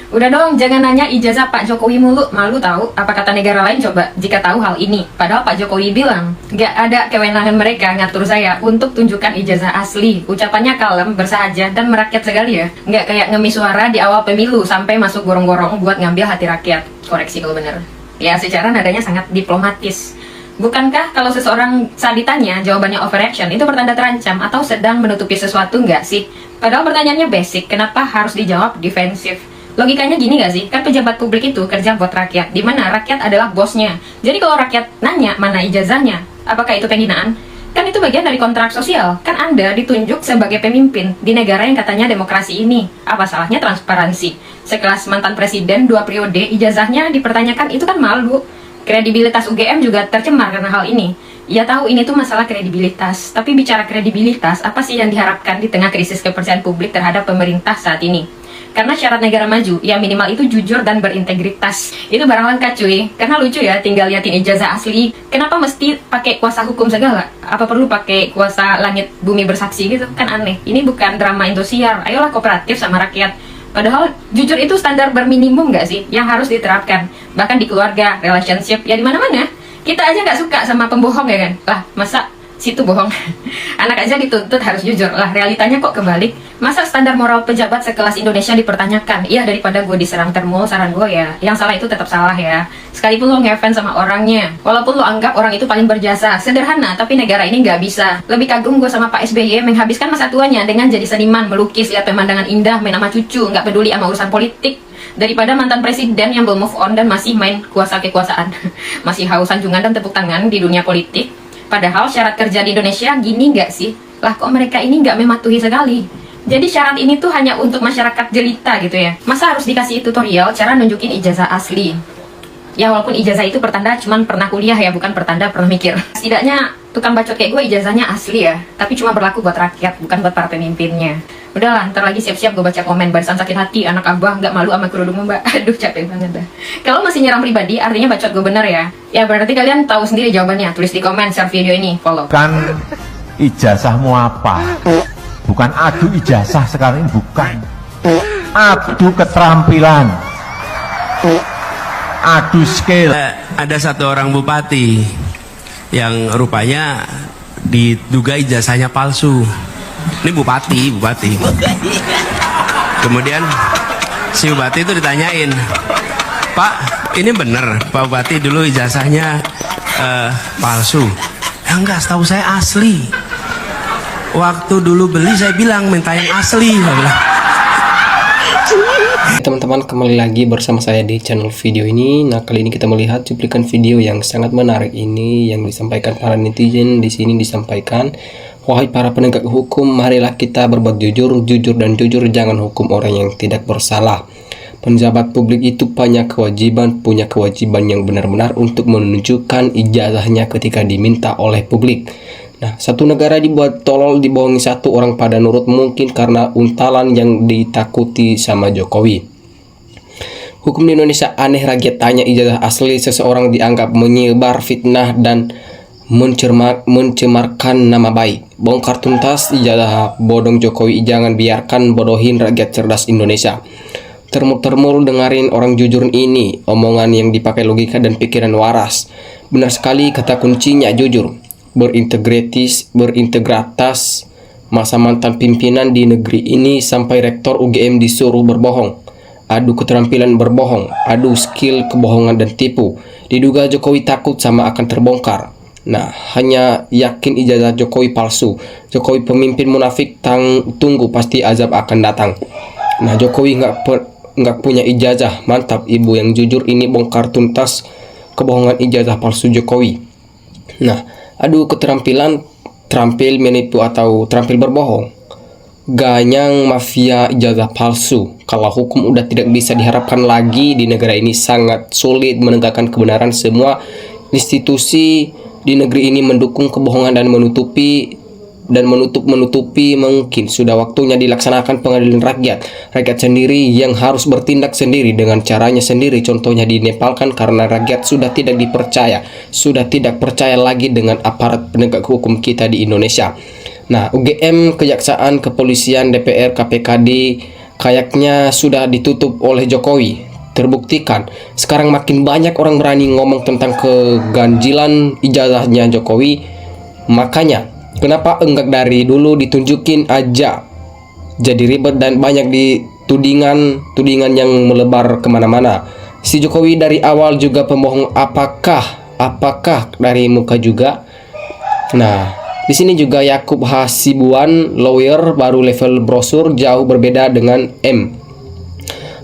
Udah dong, jangan nanya ijazah Pak Jokowi mulu, malu tahu. Apa kata negara lain coba jika tahu hal ini? Padahal Pak Jokowi bilang, gak ada kewenangan mereka ngatur saya untuk tunjukkan ijazah asli. Ucapannya kalem, bersahaja, dan merakyat sekali ya. Gak kayak ngemis suara di awal pemilu sampai masuk gorong-gorong buat ngambil hati rakyat. Koreksi kalau bener. Ya, secara nadanya sangat diplomatis. Bukankah kalau seseorang saat ditanya jawabannya overaction itu pertanda terancam atau sedang menutupi sesuatu nggak sih? Padahal pertanyaannya basic, kenapa harus dijawab defensif? Logikanya gini gak sih? Kan pejabat publik itu kerja buat rakyat, di mana rakyat adalah bosnya. Jadi kalau rakyat nanya mana ijazahnya, apakah itu penghinaan? Kan itu bagian dari kontrak sosial. Kan Anda ditunjuk sebagai pemimpin di negara yang katanya demokrasi ini. Apa salahnya transparansi? Sekelas mantan presiden 2 periode, ijazahnya dipertanyakan, itu kan malu. Kredibilitas UGM juga tercemar karena hal ini. Ya tahu ini tuh masalah kredibilitas, tapi bicara kredibilitas, apa sih yang diharapkan di tengah krisis kepercayaan publik terhadap pemerintah saat ini? Karena syarat negara maju, ya minimal itu jujur dan berintegritas. Itu barang langka cuy. Karena lucu ya, tinggal liatin ijazah asli. Kenapa mesti pakai kuasa hukum segala? Apa perlu pakai kuasa langit bumi bersaksi gitu? Kan aneh. Ini bukan drama Indosiar. Ayolah kooperatif sama rakyat. Padahal jujur itu standar berminimum nggak sih yang harus diterapkan? Bahkan di keluarga, relationship, ya di mana-mana. Kita aja nggak suka sama pembohong ya kan? Lah, masa situ bohong? Anak aja dituntut harus jujur. Lah, realitanya kok kebalik. Masa standar moral pejabat sekelas Indonesia dipertanyakan? Iya, daripada gue diserang termul, saran gue ya, yang salah itu tetap salah ya. Sekalipun lo ngefans sama orangnya, walaupun lo anggap orang itu paling berjasa. Sederhana, tapi negara ini nggak bisa. Lebih kagum gue sama Pak SBY menghabiskan masa tuanya dengan jadi seniman, melukis, lihat pemandangan indah, main sama cucu, nggak peduli sama urusan politik, daripada mantan presiden yang belum move on dan masih main kuasa kekuasaan. Masih haus sanjungan dan tepuk tangan di dunia politik. Padahal syarat kerja di Indonesia gini nggak sih? Lah kok mereka ini nggak mematuhi sekali? Jadi syarat ini tuh hanya untuk masyarakat jelita gitu ya. Masa harus dikasih tutorial cara nunjukin ijazah asli? Ya walaupun ijazah itu pertanda cuman pernah kuliah ya, bukan pertanda pernah mikir. Setidaknya tukang bacot kayak gue ijazahnya asli ya. Tapi cuma berlaku buat rakyat, bukan buat para pemimpinnya. Udahlah, ntar lagi siap-siap gue baca komen barisan sakit hati, anak abah nggak malu sama kerudung mbak. Aduh capek banget dah. Kalau masih nyerang pribadi, artinya bacot gue bener ya. Ya berarti kalian tahu sendiri jawabannya. Tulis di komen, share video ini, follow. Kan ijazahmu apa? Bukan adu ijazah sekarang ini, bukan. Adu keterampilan, adu skill. Ada satu orang bupati yang rupanya diduga ijazahnya palsu. Ini bupati. Kemudian si bupati itu ditanyain, Pak, ini bener Pak Bupati dulu ijazahnya palsu? Ya enggak, setahu saya asli. Waktu dulu beli saya bilang minta yang asli. Teman-teman, kembali lagi bersama saya di channel video ini. Nah, kali ini kita melihat cuplikan video yang sangat menarik ini yang disampaikan para netizen. Di sini disampaikan, wahai para penegak hukum, marilah kita berbuat jujur dan jujur, jangan hukum orang yang tidak bersalah. Penjabat publik itu punya kewajiban yang benar-benar untuk menunjukkan ijazahnya ketika diminta oleh publik. Nah, satu negara dibuat tolol, dibohongi satu orang pada nurut, mungkin karena untalan yang ditakuti sama Jokowi. Hukum di Indonesia aneh, rakyat tanya ijazah asli seseorang dianggap menyebar fitnah dan mencemarkan nama baik. Bongkar tuntas ijazah bodong Jokowi, jangan biarkan bodohin rakyat cerdas Indonesia. Termul dengarin orang jujur ini, omongan yang dipakai logika dan pikiran waras. Benar sekali kata kuncinya jujur. Berintegritas, masa mantan pimpinan di negeri ini sampai rektor UGM disuruh berbohong, adu keterampilan berbohong, adu skill kebohongan dan tipu. Diduga Jokowi takut sama akan terbongkar. Nah, hanya yakin ijazah Jokowi palsu. Jokowi pemimpin munafik, tunggu pasti azab akan datang. Nah, Jokowi nggak punya ijazah. Mantap, ibu yang jujur ini bongkar tuntas kebohongan ijazah palsu Jokowi. Nah, adu keterampilan, terampil menipu atau terampil berbohong. Ganyang mafia ijazah palsu. Kalau hukum udah tidak bisa diharapkan lagi di negara ini, sangat sulit menegakkan kebenaran. Semua institusi di negeri ini mendukung kebohongan dan menutupi mungkin sudah waktunya dilaksanakan pengadilan rakyat. Rakyat sendiri yang harus bertindak sendiri dengan caranya sendiri. Contohnya di Nepal kan, karena rakyat sudah tidak percaya lagi dengan aparat penegak hukum kita di Indonesia. Nah, UGM, Kejaksaan, Kepolisian, DPR, KPKD, kayaknya sudah ditutup oleh Jokowi. Terbuktikan, sekarang makin banyak orang berani ngomong tentang keganjilan ijazahnya Jokowi. Makanya, kenapa enggak dari dulu ditunjukin aja? Jadi ribet dan banyak tudingan yang melebar kemana-mana. Si Jokowi dari awal juga pembohong. Apakah dari muka juga? Nah, di sini juga Yakub Hasibuan, lawyer baru level brosur jauh berbeda dengan M.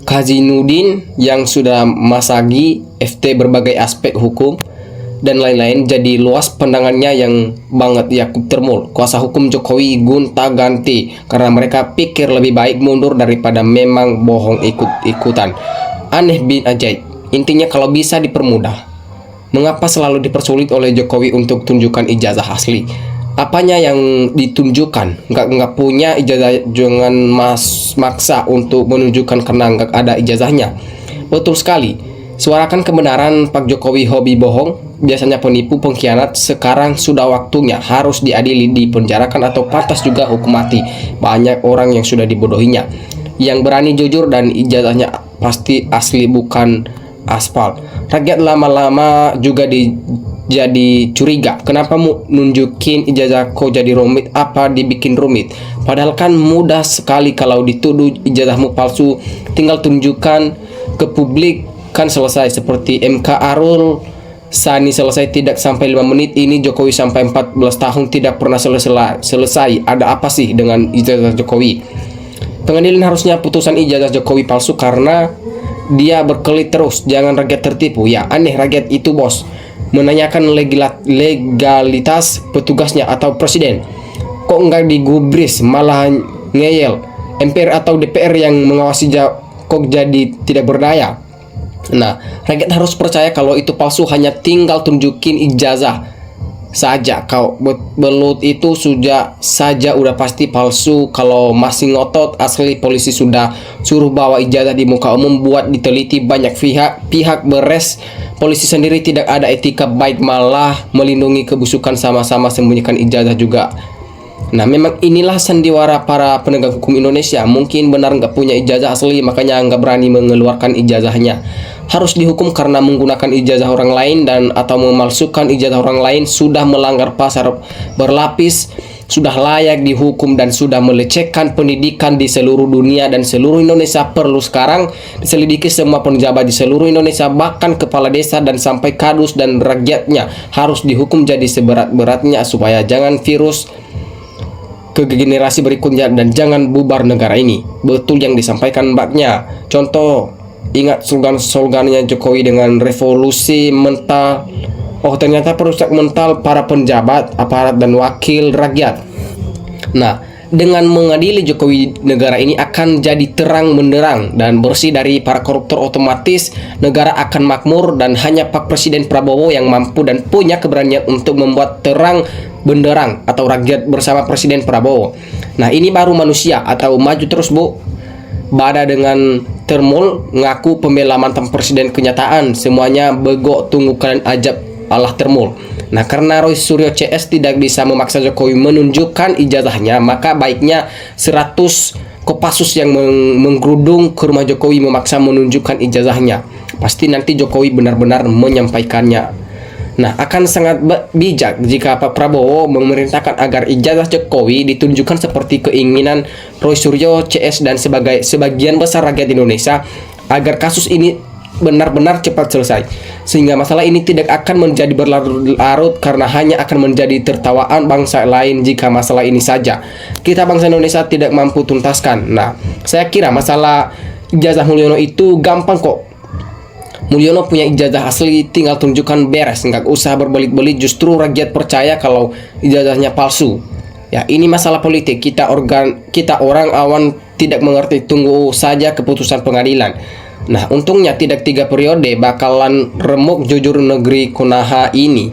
Kazinudin yang sudah masagi FT berbagai aspek hukum dan lain-lain, jadi luas pandangannya yang banget Yakub Termul. Kuasa hukum Jokowi gonta-ganti karena mereka pikir lebih baik mundur daripada memang bohong ikut-ikutan. Aneh bin ajaib. Intinya kalau bisa dipermudah. Mengapa selalu dipersulit oleh Jokowi untuk tunjukkan ijazah asli? Apanya yang ditunjukkan? Nggak punya ijazah, jangan maksa untuk menunjukkan karena nggak ada ijazahnya. Betul sekali. Suarakan kebenaran, Pak Jokowi hobi bohong, biasanya penipu, pengkhianat. Sekarang sudah waktunya, harus diadili, dipenjarakan atau pantas juga hukum mati. Banyak orang yang sudah dibodohinya. Yang berani jujur dan ijazahnya pasti asli, bukan aspal. Rakyat lama-lama juga jadi curiga. Kenapa nunjukin ijazah kok jadi rumit? Apa dibikin rumit? Padahal kan mudah sekali kalau dituduh ijazahmu palsu. Tinggal tunjukkan ke publik, kan selesai. Seperti MK Arul Sani selesai tidak sampai 5 menit. Ini Jokowi sampai 14 tahun tidak pernah selesai. Ada apa sih dengan ijazah Jokowi? Pengadilan harusnya putusan ijazah Jokowi palsu karena dia berkelit terus. Jangan rakyat tertipu. Ya aneh rakyat itu bos, menanyakan legalitas petugasnya atau presiden. Kok nggak digubris, malah ngeyel. MPR atau DPR yang mengawasi kok jadi tidak berdaya. Nah, rakyat harus percaya kalau itu palsu, hanya tinggal tunjukin ijazah saja. Kau belut itu sudah saja udah pasti palsu. Kalau masih ngotot asli, polisi sudah suruh bawa ijazah di muka umum buat diteliti. Banyak pihak beres. Polisi sendiri tidak ada etika baik, malah melindungi kebusukan, sama-sama sembunyikan ijazah juga. Nah, memang inilah sandiwara para penegak hukum Indonesia. Mungkin benar nggak punya ijazah asli, makanya nggak berani mengeluarkan ijazahnya. Harus dihukum karena menggunakan ijazah orang lain dan atau memalsukan ijazah orang lain. Sudah melanggar pasal berlapis, sudah layak dihukum dan sudah melecehkan pendidikan di seluruh dunia dan seluruh Indonesia. Perlu sekarang diselidiki semua penjabat di seluruh Indonesia, bahkan kepala desa dan sampai kadus dan rakyatnya harus dihukum jadi seberat-beratnya supaya jangan virus ke generasi berikutnya dan jangan bubar negara ini. Betul yang disampaikan mbaknya. Contoh, ingat slogan-slogannya Jokowi dengan revolusi mental. Oh, ternyata perusak mental para penjabat, aparat dan wakil rakyat. Nah, dengan mengadili Jokowi, negara ini akan jadi terang benderang dan bersih dari para koruptor. Otomatis negara akan makmur dan hanya Pak Presiden Prabowo yang mampu dan punya keberanian untuk membuat terang benderang atau rakyat bersama Presiden Prabowo. Nah, ini baru manusia atau maju terus bu. Bada dengan Termul ngaku pembela mantan presiden, kenyataan semuanya bego. Tunggu kalian ajab Allah Termul. Nah, karena Roy Suryo CS tidak bisa memaksa Jokowi menunjukkan ijazahnya, maka baiknya 100 Kopassus yang menggerudung ke rumah Jokowi memaksa menunjukkan ijazahnya. Pasti nanti Jokowi benar-benar menyampaikannya. Nah, akan sangat bijak jika Pak Prabowo memerintahkan agar ijazah Jokowi ditunjukkan seperti keinginan Roy Suryo CS dan sebagian besar rakyat Indonesia, agar kasus ini benar-benar cepat selesai, sehingga masalah ini tidak akan menjadi berlarut-larut karena hanya akan menjadi tertawaan bangsa lain jika masalah ini saja kita bangsa Indonesia tidak mampu tuntaskan. Nah, saya kira masalah ijazah Mulyono itu gampang kok. Mulyono punya ijazah asli, tinggal tunjukkan beres, nggak usah berbelit-belit. Justru rakyat percaya kalau ijazahnya palsu. Ya, ini masalah politik. Kita orang awan tidak mengerti. Tunggu saja keputusan pengadilan. Nah, untungnya tidak 3 periode bakalan remuk jujur negeri kunaha ini.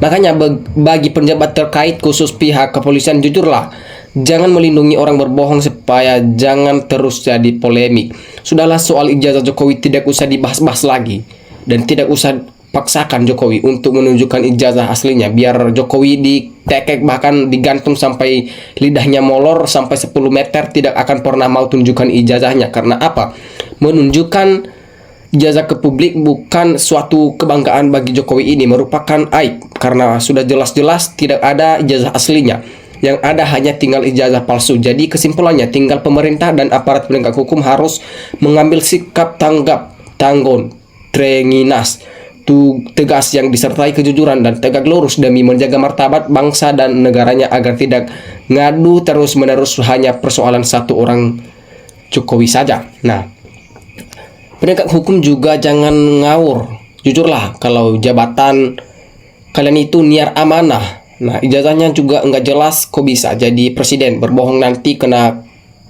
Makanya bagi penjabat terkait khusus pihak kepolisian, jujurlah. Jangan melindungi orang berbohong supaya jangan terus jadi polemik. Sudahlah, soal ijazah Jokowi tidak usah dibahas-bahas lagi dan tidak usah paksakan Jokowi untuk menunjukkan ijazah aslinya, biar Jokowi ditekek bahkan digantung sampai lidahnya molor sampai 10 meter, tidak akan pernah mau tunjukkan ijazahnya. Karena apa? Menunjukkan ijazah ke publik bukan suatu kebanggaan bagi Jokowi, ini merupakan aib karena sudah jelas-jelas tidak ada ijazah aslinya. Yang ada hanya tinggal ijazah palsu. Jadi kesimpulannya tinggal pemerintah dan aparat penegak hukum harus mengambil sikap tanggap, tanggon, trenginas, tegas yang disertai kejujuran dan tegak lurus demi menjaga martabat bangsa dan negaranya agar tidak ngadu terus-menerus hanya persoalan satu orang Jokowi saja. Nah, penegak hukum juga jangan ngawur. Jujurlah kalau jabatan kalian itu niar amanah. Nah, ijazahnya juga nggak jelas, kok bisa jadi presiden? Berbohong nanti kena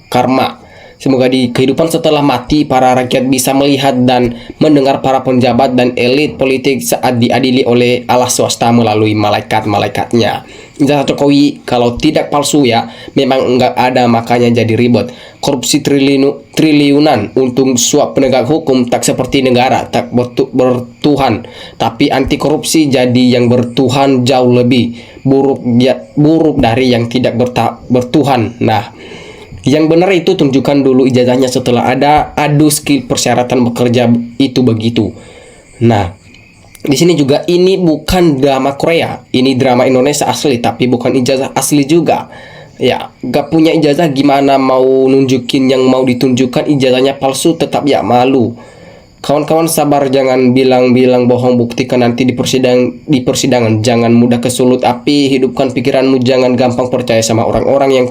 karma. Semoga di kehidupan setelah mati, para rakyat bisa melihat dan mendengar para penjabat dan elit politik saat diadili oleh Allah swasta melalui malaikat-malaikatnya. Ijazah Jokowi kalau tidak palsu ya, memang nggak ada, makanya jadi ribet. Korupsi triliunan, untung suap penegak hukum tak seperti negara, tak bertuhan. Tapi anti korupsi jadi yang bertuhan jauh lebih buruk dari yang tidak bertuhan. Nah, yang benar itu tunjukkan dulu ijazahnya, setelah ada adu skill persyaratan bekerja itu begitu. Nah, di sini juga ini bukan drama Korea, ini drama Indonesia asli, tapi bukan ijazah asli juga. Ya, gak punya ijazah gimana mau nunjukin yang mau ditunjukkan ijazahnya palsu, tetap ya malu. Kawan-kawan sabar, jangan bilang-bilang bohong, buktikan nanti di persidangan. Jangan mudah kesulut api, hidupkan pikiranmu, jangan gampang percaya sama orang-orang yang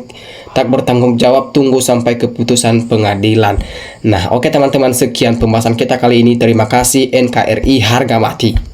tak bertanggung jawab, tunggu sampai keputusan pengadilan. Nah, oke teman-teman, sekian pembahasan kita kali ini. Terima kasih. NKRI harga mati.